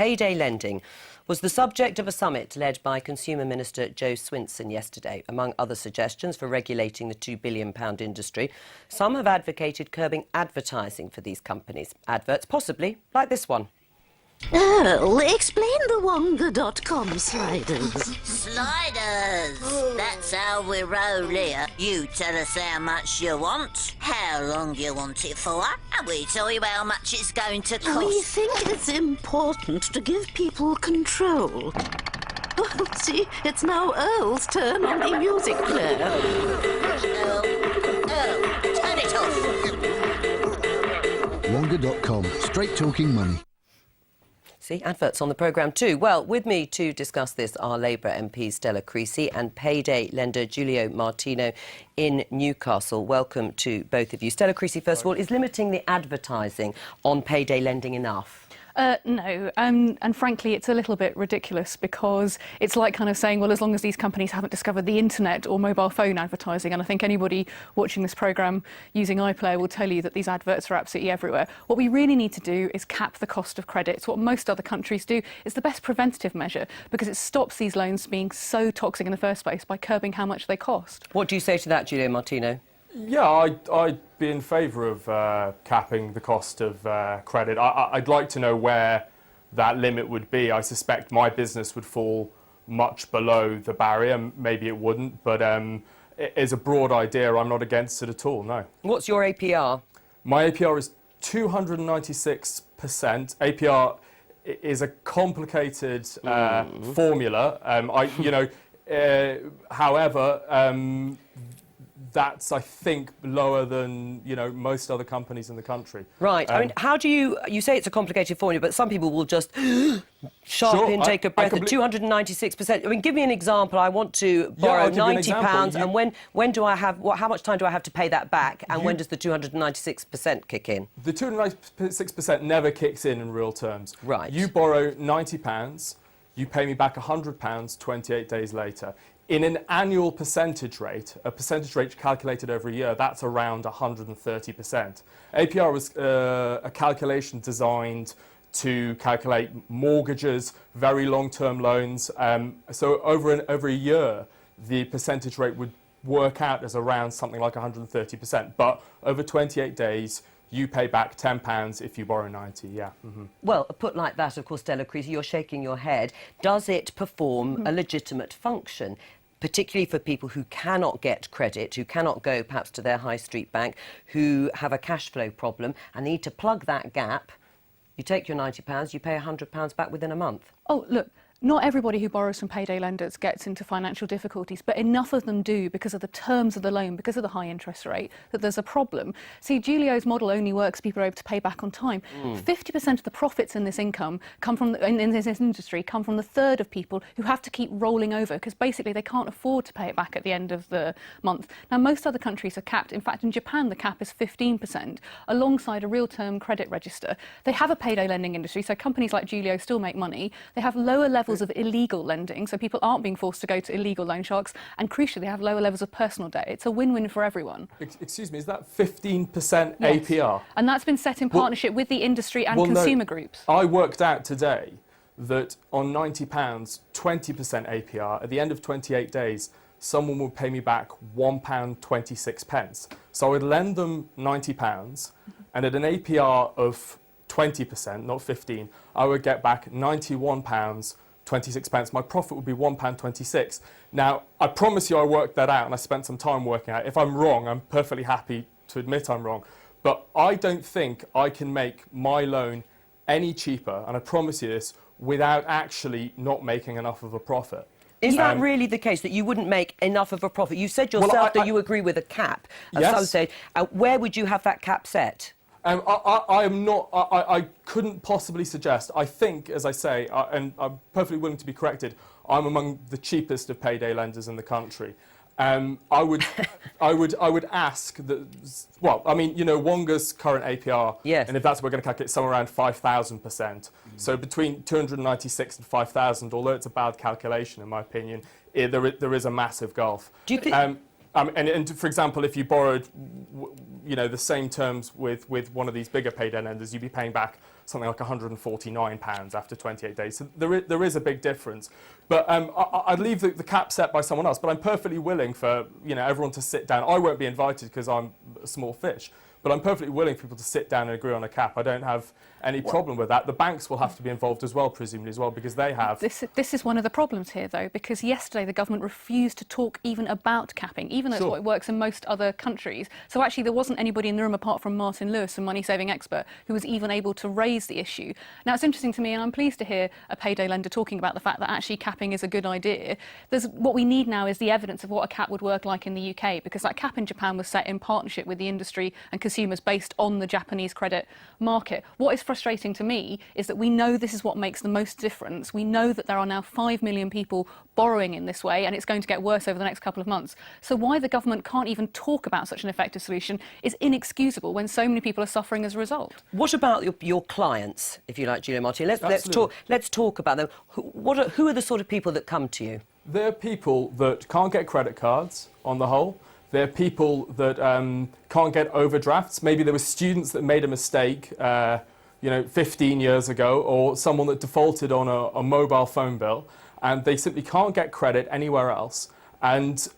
payday lending was the subject of a summit led by Consumer Minister Jo Swinson yesterday. Among other suggestions for regulating the £2 billion industry, some have advocated curbing advertising for these companies. Adverts possibly like this one. Oh, explain the Wonga.com sliders. Sliders! That's how we roll here. You tell us how much you want, how long you want it for, and we tell you how much it's going to cost. We think it's important to give people control. Oh, see, it's now Earl's turn on the music player. Turn it off. Wonga.com, straight talking money. See, adverts on the programme too. Well, with me to discuss this are Labour MP Stella Creasy and payday lender Giulio Martino in Newcastle. Welcome to both of you. Stella Creasy, first of all, is limiting the advertising on payday lending enough? No, and frankly, it's a little bit ridiculous because it's like kind of saying, well, as long as these companies haven't discovered the internet or mobile phone advertising, and I think anybody watching this programme using iPlayer will tell you that these adverts are absolutely everywhere. What we really need to do is cap the cost of credit. It's what most other countries do. It's the best preventative measure because it stops these loans being so toxic in the first place by curbing how much they cost. What do you say to that, Giulio Martino? Yeah, I'd be in favour of capping the cost of credit. I'd like to know where that limit would be. I suspect my business would fall much below the barrier. Maybe it wouldn't, but as a broad idea, I'm not against it at all, no. What's your APR? My APR is 296%. APR is a complicated formula. However, that's, I think, lower than, most other companies in the country. Right. I mean, how do you say it's a complicated formula, but some people will just take a breath at 296%. I mean, give me an example. I want to borrow £90, and when do I have, how much time do I have to pay that back, and when does the 296% kick in? The 296% never kicks in real terms. Right. You borrow £90, you pay me back £100 28 days later. In an annual percentage rate, a percentage rate calculated over a year, that's around 130%. APR was a calculation designed to calculate mortgages, very long-term loans. So over a year, the percentage rate would work out as around something like 130%. But over 28 days, you pay back £10 if you borrow 90, yeah. Mm-hmm. Well, put like that, of course, Stella Creasy, you're shaking your head. Does it perform a legitimate function, particularly for people who cannot get credit, who cannot go perhaps to their high street bank, who have a cash flow problem and need to plug that gap? You take your £90, you pay £100 back within a month. Oh, look. Not everybody who borrows from payday lenders gets into financial difficulties, but enough of them do because of the terms of the loan, because of the high interest rate, that there's a problem. See, Giulio's model only works if people are able to pay back on time. 50% of the profits in this income come from in this industry come from the third of people who have to keep rolling over because basically they can't afford to pay it back at the end of the month. Now, most other countries are capped. In fact, in Japan, the cap is 15%, alongside a real-term credit register. They have a payday lending industry, so companies like Giulio still make money. They have lower levels of illegal lending, so people aren't being forced to go to illegal loan sharks, and crucially, they have lower levels of personal debt. It's a win-win for everyone. Excuse me, is that 15% Yes. APR? And that's been set in partnership with the industry and consumer groups. I worked out today that on £90, 20% APR, at the end of 28 days, someone would pay me back £1.26. So I would lend them £90, and at an APR of 20%, not 15, I would get back £91.26. My profit would be £1.26. Now, I promise you I worked that out and I spent some time working out. If I'm wrong, I'm perfectly happy to admit I'm wrong. But I don't think I can make my loan any cheaper, and I promise you this, without actually not making enough of a profit. Is that really the case, that you wouldn't make enough of a profit? You said yourself that you agree with a cap at some stage. Where would you have that cap set? I couldn't possibly suggest. I think, as I say, and I'm perfectly willing to be corrected, I'm among the cheapest of payday lenders in the country. I would ask that. Well, I mean, Wonga's current APR, yes, and if that's what we're going to calculate, somewhere around 5,000%. So between 296 and 5,000, although it's a bad calculation in my opinion, there is a massive gulf. Do you think? And for example, if you borrowed, the same terms with one of these bigger payday lenders, you'd be paying back something like £149 after 28 days. So there is a big difference. But I'd leave the cap set by someone else, but I'm perfectly willing for everyone to sit down. I won't be invited because I'm a small fish, but I'm perfectly willing for people to sit down and agree on a cap. I don't have any problem with that. The banks will have to be involved as well, presumably, as well, because they have... This is one of the problems here, though, because yesterday the government refused to talk even about capping, even though it's what works in most other countries. So actually there wasn't anybody in the room apart from Martin Lewis, a money-saving expert, who was even able to raise the issue. Now, it's interesting to me, and I'm pleased to hear a payday lender talking about the fact that actually capping is a good idea. What we need now is the evidence of what a cap would work like in the UK, because that cap in Japan was set in partnership with the industry and consumers based on the Japanese credit market. What is frustrating to me is that we know this is what makes the most difference. We know that there are now 5 million people borrowing in this way, and it's going to get worse over the next couple of months. So why the government can't even talk about such an effective solution is inexcusable when so many people are suffering as a result. What about your clients, if you like, Giulio Martini? Let's talk about them. Who are the sort of people that come to you? They're people that can't get credit cards on the whole. They're people that can't get overdrafts. Maybe there were students that made a mistake 15 years ago, or someone that defaulted on a mobile phone bill, and they simply can't get credit anywhere else. And,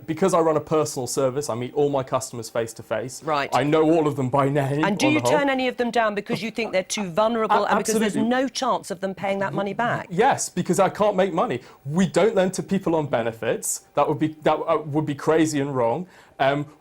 because I run a personal service, I meet all my customers face to face. Right. I know all of them by name. And do you turn any of them down because you think they're too vulnerable and because there's no chance of them paying that money back? Yes, because I can't make money. We don't lend to people on benefits. That would be crazy and wrong.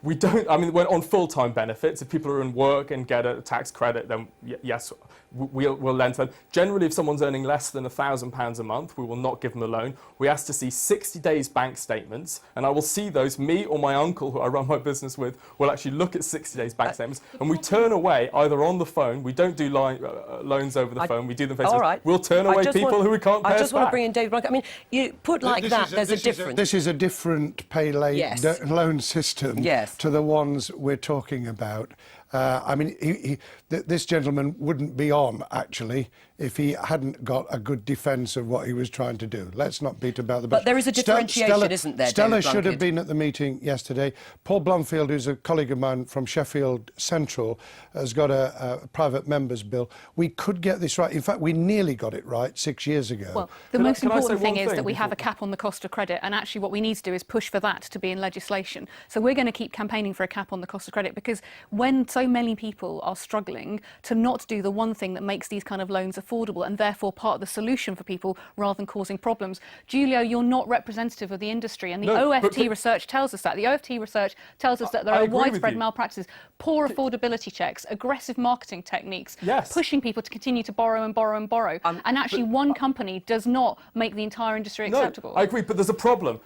We don't. I mean, we're on full-time benefits. If people are in work and get a tax credit, then yes, we'll lend to them. Generally, if someone's earning less than £1,000 a month, we will not give them a loan. We ask to see 60 days bank statements, and I will see those. Me or my uncle, who I run my business with, will actually look at 60 days bank statements, and we turn away either on the phone. We don't do loans over the phone. We do them face to face. All right. We'll turn away people who we can't pay us back. I just want to bring in David Blank. I mean, you put like that, there's a difference. This is a different loan system to the ones we're talking about. I mean, this gentleman wouldn't be on, actually, if he hadn't got a good defence of what he was trying to do. Let's not beat about the bush. But there is a differentiation, isn't there, Stella David should have Blunkett? been at the meeting yesterday. Paul Blomfield, who's a colleague of mine from Sheffield Central, has got a private members bill. We could get this right. In fact, we nearly got it right 6 years ago. Well, the most important thing is that we have a cap on the cost of credit, and actually what we need to do is push for that to be in legislation. So we're going to keep campaigning for a cap on the cost of credit, because when so many people are struggling to not do the one thing that makes these kind of loans affordable and therefore part of the solution for people rather than causing problems. Giulio, you're not representative of the industry, and the OFT research tells us that. The OFT research tells us that there are widespread malpractices, poor affordability checks, aggressive marketing techniques, pushing people to continue to borrow and borrow and borrow. And actually one company does not make the entire industry acceptable. I agree, but there's a problem.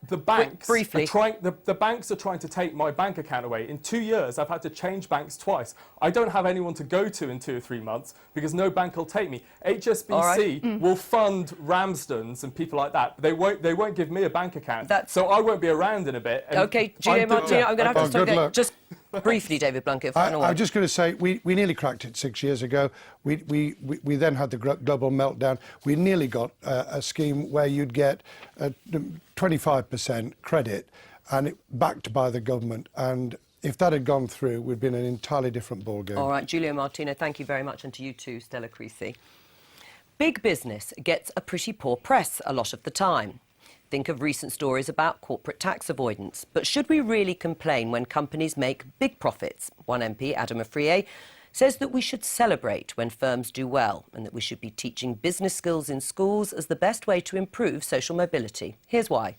The banks, Briefly. the banks are trying to take my bank account away. In 2 years, I've had to change banks twice. I don't have anyone to go to in 2 or 3 months because no bank will take me. HSBC will fund Ramsdens and people like that. They won't give me a bank account. So I won't be around in a bit. OK, Giulio Martini, I'm going to have to stop there. Just briefly, David Blunkett. I'm just going to say, we nearly cracked it 6 years ago. We then had the global meltdown. We nearly got a scheme where you'd get 25% credit and backed by the government. And if that had gone through, we'd been an entirely different ballgame. All right, Giulio Martini, thank you very much. And to you too, Stella Creasy. Big business gets a pretty poor press a lot of the time. Think of recent stories about corporate tax avoidance. But should we really complain when companies make big profits? One MP, Adam Afriyie, says that we should celebrate when firms do well and that we should be teaching business skills in schools as the best way to improve social mobility. Here's why.